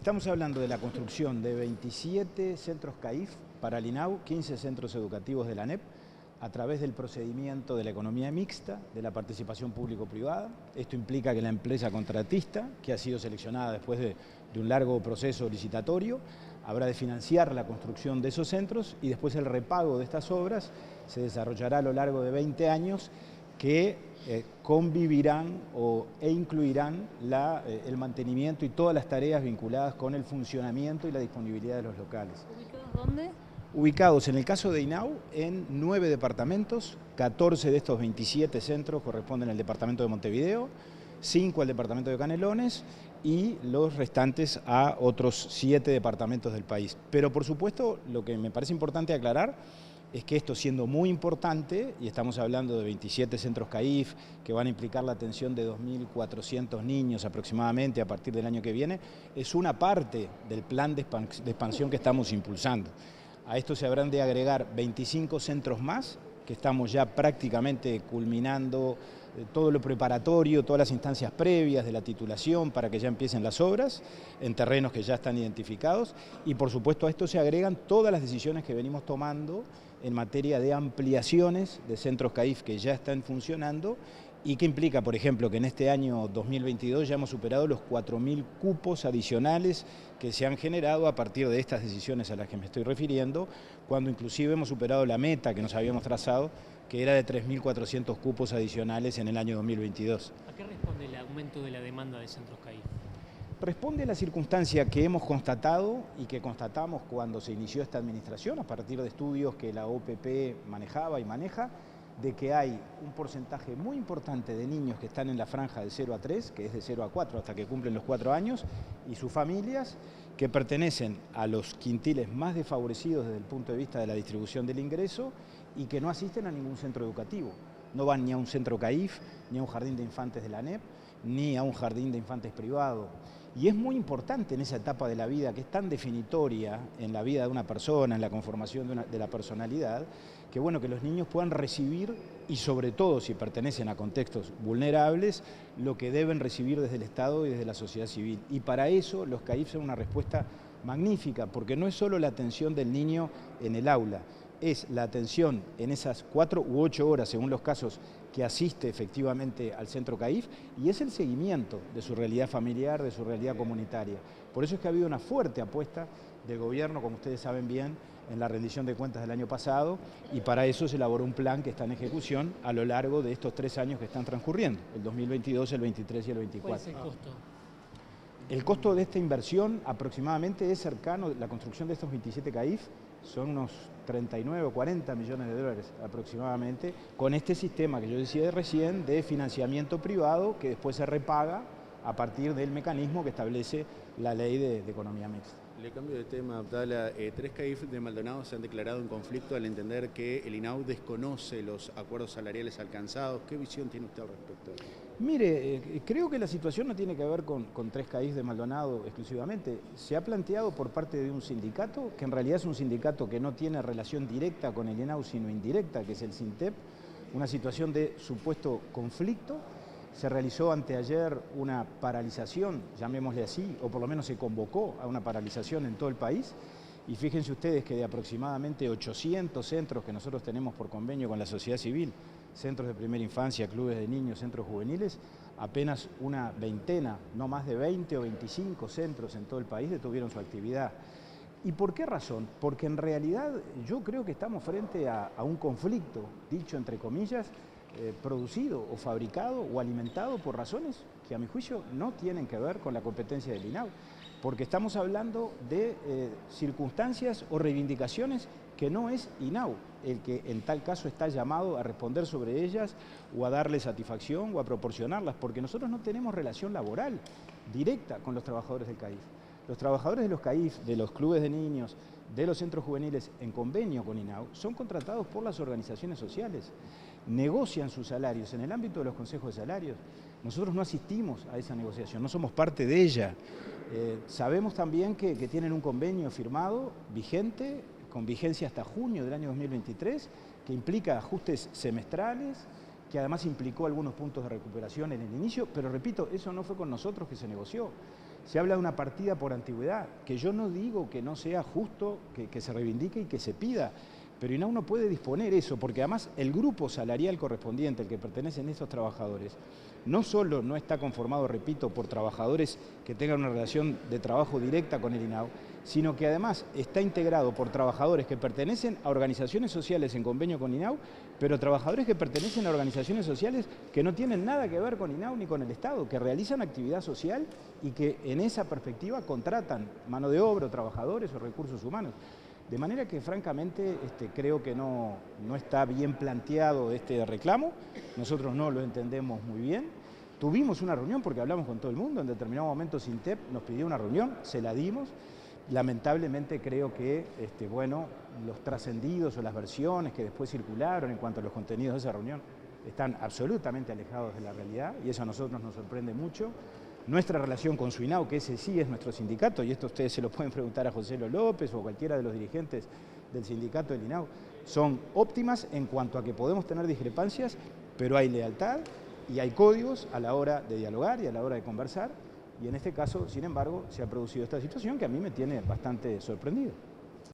Estamos hablando de la construcción de 27 centros CAIF para el INAU, 15 centros educativos de la ANEP, a través del procedimiento de la economía mixta, de la participación público-privada. Esto implica que la empresa contratista, que ha sido seleccionada después de un largo proceso licitatorio, habrá de financiar la construcción de esos centros y después el repago de estas obras se desarrollará a lo largo de 20 años que convivirán e incluirán el mantenimiento y todas las tareas vinculadas con el funcionamiento y la disponibilidad de los locales. ¿Ubicados dónde? Ubicados, en el caso de INAU, en 9 departamentos, 14 de estos 27 centros corresponden al departamento de Montevideo, 5 al departamento de Canelones y los restantes a otros 7 departamentos del país. Pero por supuesto, lo que me parece importante aclarar es que esto, siendo muy importante, y estamos hablando de 27 centros CAIF que van a implicar la atención de 2.400 niños aproximadamente a partir del año que viene, es una parte del plan de expansión que estamos impulsando. A esto se habrán de agregar 25 centros más, que estamos ya prácticamente culminando todo lo preparatorio, todas las instancias previas de la titulación para que ya empiecen las obras en terrenos que ya están identificados, y por supuesto a esto se agregan todas las decisiones que venimos tomando en materia de ampliaciones de centros CAIF que ya están funcionando y que implica, por ejemplo, que en este año 2022 ya hemos superado los 4.000 cupos adicionales que se han generado a partir de estas decisiones a las que me estoy refiriendo, cuando inclusive hemos superado la meta que nos habíamos trazado, que era de 3.400 cupos adicionales en el año 2022. ¿A qué responde el aumento de la demanda de centros CAIF? Responde a la circunstancia que hemos constatado y que constatamos cuando se inició esta administración, a partir de estudios que la OPP manejaba y maneja, de que hay un porcentaje muy importante de niños que están en la franja de 0 a 3, que es de 0 a 4 hasta que cumplen los 4 años, y sus familias que pertenecen a los quintiles más desfavorecidos desde el punto de vista de la distribución del ingreso y que no asisten a ningún centro educativo. No van ni a un centro CAIF, ni a un jardín de infantes de la ANEP, ni a un jardín de infantes privado. Y es muy importante en esa etapa de la vida, que es tan definitoria en la vida de una persona, en la conformación de la personalidad, que bueno, que los niños puedan recibir, y sobre todo si pertenecen a contextos vulnerables, lo que deben recibir desde el Estado y desde la sociedad civil. Y para eso los CAIF son una respuesta magnífica, porque no es solo la atención del niño en el aula, es la atención en esas 4 u 8 horas, según los casos, que asiste efectivamente al centro CAIF, y es el seguimiento de su realidad familiar, de su realidad comunitaria. Por eso es que ha habido una fuerte apuesta del gobierno, como ustedes saben bien, en la rendición de cuentas del año pasado, y para eso se elaboró un plan que está en ejecución a lo largo de estos 3 años que están transcurriendo, el 2022, el 23 y el 24. ¿Cuál es el costo? El costo de esta inversión aproximadamente es cercano, la construcción de estos 27 CAIF son unos 39 o 40 millones de dólares aproximadamente, con este sistema que yo decía recién de financiamiento privado que después se repaga a partir del mecanismo que establece la ley de economía mixta. Le cambio de tema, Abdala. 3 CAIF de Maldonado se han declarado en conflicto al entender que el INAU desconoce los acuerdos salariales alcanzados. ¿Qué visión tiene usted al respecto? Mire, creo que la situación no tiene que ver con 3 CAIF de Maldonado exclusivamente. Se ha planteado por parte de un sindicato, que en realidad es un sindicato que no tiene relación directa con el INAU, sino indirecta, que es el SINTEP, una situación de supuesto conflicto. Se realizó anteayer una paralización, llamémosle así, o por lo menos se convocó a una paralización en todo el país, y fíjense ustedes que de aproximadamente 800 centros que nosotros tenemos por convenio con la sociedad civil, centros de primera infancia, clubes de niños, centros juveniles, apenas una veintena, no más de 20 o 25 centros en todo el país detuvieron su actividad. ¿Y por qué razón? Porque en realidad yo creo que estamos frente a un conflicto, dicho entre comillas, producido o fabricado o alimentado por razones que a mi juicio no tienen que ver con la competencia del INAU, porque estamos hablando de circunstancias o reivindicaciones que no es INAU el que en tal caso está llamado a responder sobre ellas o a darle satisfacción o a proporcionarlas, porque nosotros no tenemos relación laboral directa con los trabajadores del CAIF. Los trabajadores de los CAIF, de los clubes de niños, de los centros juveniles en convenio con INAU, son contratados por las organizaciones sociales, negocian sus salarios en el ámbito de los consejos de salarios. Nosotros no asistimos a esa negociación, no somos parte de ella. Sabemos también que tienen un convenio firmado, vigente, con vigencia hasta junio del año 2023, que implica ajustes semestrales, que además implicó algunos puntos de recuperación en el inicio, pero repito, eso no fue con nosotros que se negoció. se habla de una partida por antigüedad, que yo no digo que no sea justo que se reivindique y que se pida, pero INAU no puede disponer eso, porque además el grupo salarial correspondiente al que pertenecen esos trabajadores, no solo no está conformado, repito, por trabajadores que tengan una relación de trabajo directa con el INAU, sino que además está integrado por trabajadores que pertenecen a organizaciones sociales en convenio con INAU, pero trabajadores que pertenecen a organizaciones sociales que no tienen nada que ver con INAU ni con el Estado, que realizan actividad social y que en esa perspectiva contratan mano de obra, o trabajadores o recursos humanos. De manera que francamente creo que no está bien planteado este reclamo, nosotros no lo entendemos muy bien. Tuvimos una reunión porque hablamos con todo el mundo, en determinado momento SINTEP nos pidió una reunión, se la dimos. Lamentablemente creo que bueno, los trascendidos o las versiones que después circularon en cuanto a los contenidos de esa reunión están absolutamente alejados de la realidad y eso a nosotros nos sorprende mucho. Nuestra relación con SUINAU, que ese sí es nuestro sindicato, y esto ustedes se lo pueden preguntar a José López o cualquiera de los dirigentes del sindicato del INAU, son óptimas en cuanto a que podemos tener discrepancias, pero hay lealtad y hay códigos a la hora de dialogar y a la hora de conversar, y en este caso, sin embargo, se ha producido esta situación que a mí me tiene bastante sorprendido.